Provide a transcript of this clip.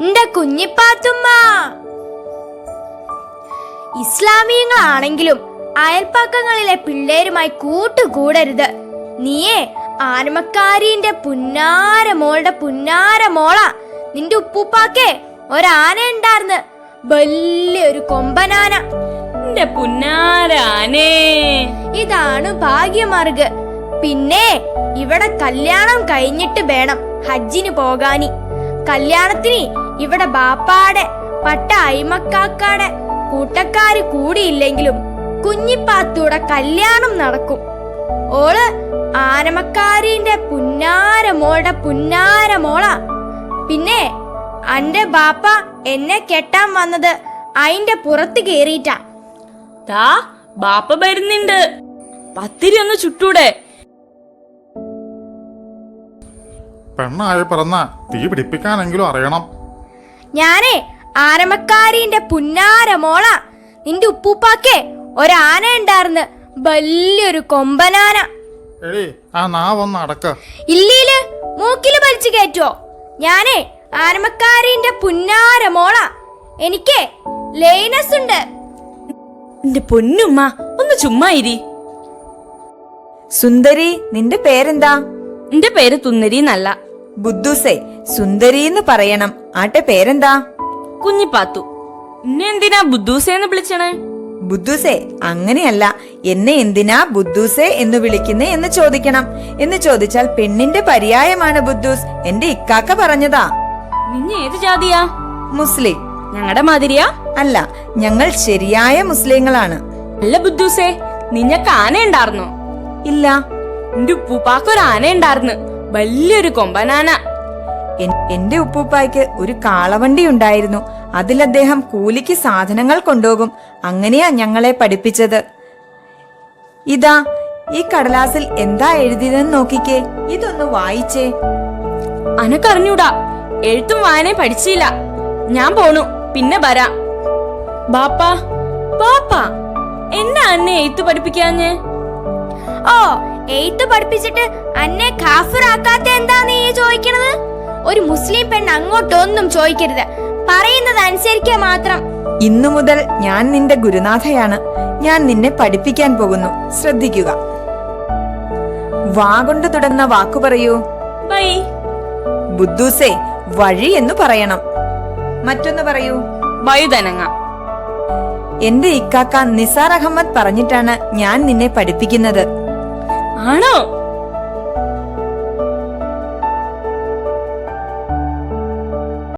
എന്റെ കുഞ്ഞിപ്പാത്തുമ്മ. ഇസ്ലാമിയങ്ങളാണെങ്കിലും അയൽപ്പക്കങ്ങളിലെ പിള്ളേരുമായി കൂട്ടുകൂടരുത്. നീയേ ആനമക്കാരിന്റെ പുന്നാര മോളുടെ പുന്നാര മോളാ. നിന്റെ ഉപ്പൂപ്പാക്കേ ഒരാന ഉണ്ടാർന്ന്, വലിയൊരു കൊമ്പനാന. എന്റെ പുന്നാരാനേ, ഇതാണ് ഭാഗ്യമാർഗ്. പിന്നെ ഇവിടെ കല്യാണം കഴിഞ്ഞിട്ട് വേണം ഹജ്ജിന് പോകാനി. കല്യാണത്തിന് ഇവിടെ ബാപ്പാടെ പട്ട അയിമക്കാക്കാടെ കൂട്ടക്കാര് കൂടിയില്ലെങ്കിലും കുഞ്ഞിപ്പാത്തൂടെ കല്യാണം നടക്കും. ഓള് ആനമക്കാരിന്റെ പുന്നാര മോളുടെ പുന്നാര മോളാ. പിന്നെ അന്റെ ബാപ്പ എന്നെ കെട്ടാൻ വന്നത് അയിന്റെ പുറത്ത് കേറിയിട്ടാ. ദാ ബാപ്പ വരുന്നുണ്ട്, പത്തിരി ഒന്ന് ചുട്ടൂടെ? പെണ്ണായി പിറന്ന തീ പിടിപ്പിക്കാനെങ്കിലും അറിയണം. ഞാനേ ആനമക്കാരിന്റെ പുന്നാര മോളാ. നിന്റെ ഉപ്പൂപ്പാക്കേ ഒരാന ഉണ്ടാർന്ന്, വലിയൊരു കൊമ്പനാന. എടി ആ നാവൊന്ന് അടക്ക. ഇല്ലീല് മൂക്കില് വലിച്ചു കയറ്റുവോ? ഞാനേ ആനമക്കാരിന്റെ പുന്നാര മോളാ. എനിക്ക് ലൈനസ് ഉണ്ട്. എന്റെ പൊന്നുമ്മ ഒന്ന് ചുമ്മാ ഇരി. സുന്ദരി, നിന്റെ പേരെന്താ? എന്റെ പേര് തുന്നരി എന്നല്ല, ബുദ്ധൂസേ. സുന്ദരി എന്ന് പറയണം. ആട്ടെ പേരെന്താ? കുഞ്ഞിപ്പാത്തു. എന്നെ എന്തിനാ ബുദ്ധൂസേന്ന് വിളിച്ചണേ? ബുദ്ധൂസേ അങ്ങനെയല്ല, എന്നെ എന്തിനാ ബുദ്ധൂസേ എന്ന് വിളിക്കുന്നേ എന്ന് ചോദിക്കണം. എന്ന് ചോദിച്ചാൽ പെണ്ണിന്റെ പര്യായമാണ് ബുദ്ധൂസ്. എന്റെ ഇക്കാക്ക പറഞ്ഞതാ. നിന്നെ ഏത് ജാതിയാ? മുസ്ലിം. ഞങ്ങളുടെ മാതിരിയാ? അല്ല, ഞങ്ങൾ ശരിയായ മുസ്ലിങ്ങളാണ്. അല്ല ബുദ്ധൂസേ, നിങ്ങക്ക് ആന ഉണ്ടായിരുന്നോ? ഇല്ല. എന്റെ ഉപ്പൂപ്പാക്കൊരു ആന ഉണ്ടായിരുന്നു, വലിയൊരു കൊമ്പനാന. എന്റെ ഉപ്പൂപ്പായ്ക്ക് ഒരു കാളവണ്ടി ഉണ്ടായിരുന്നു. അതിൽ അദ്ദേഹം കൂലിക്ക് സാധനങ്ങൾ കൊണ്ടുപോകും. അങ്ങനെയാ ഞങ്ങളെ പഠിപ്പിച്ചത്. ഇതാ ഈ കടലാസിൽ എന്താ എഴുതിയതെന്ന് നോക്കിക്കേ. ഇതൊന്ന് വായിച്ചേ. അനക്കറിഞ്ഞൂടാ, എഴുത്തും വായനയും പഠിച്ചില്ല. ഞാൻ പോണു, പിന്നെ വരാം. ബാപ്പാ ബാപ്പാ, എന്നെ അന്നെ എഴുത്ത് പഠിപ്പിക്കാഞ്ഞ്? ഓ, എയ്ത്ത് പഠിപ്പിച്ചിട്ട് അന്നെ കാഫിറാക്കാത്ത എന്താ നീ ചോദിക്കണത്? ഒരു മുസ്ലിം പെണ്ണ് അങ്ങോട്ടൊന്നും ചോദിക്കരുത്, പറയുന്നത് അനുസരിക്കുക മാത്രം. ഇന്നു മുതൽ ഞാൻ നിന്റെ ഗുരുനാഥയാണ്. ഞാൻ നിന്നെ പഠിപ്പിക്കാൻ പോകുന്നു. ശ്രദ്ധിക്കുക. വാ കൊണ്ട് തുടങ്ങുന്ന വാക്കു പറയൂ. ബൈ. ബുദ്ധൂസേ, വഴി എന്ന് പറയണം. മറ്റൊന്ന് പറയൂ. വയുതനങ്ങ. എന്റെ ഇക്കാക്ക നിസാർ അഹമ്മദ് പറഞ്ഞിട്ടാണ് ഞാൻ നിന്നെ പഠിപ്പിക്കുന്നത്. ആണോ?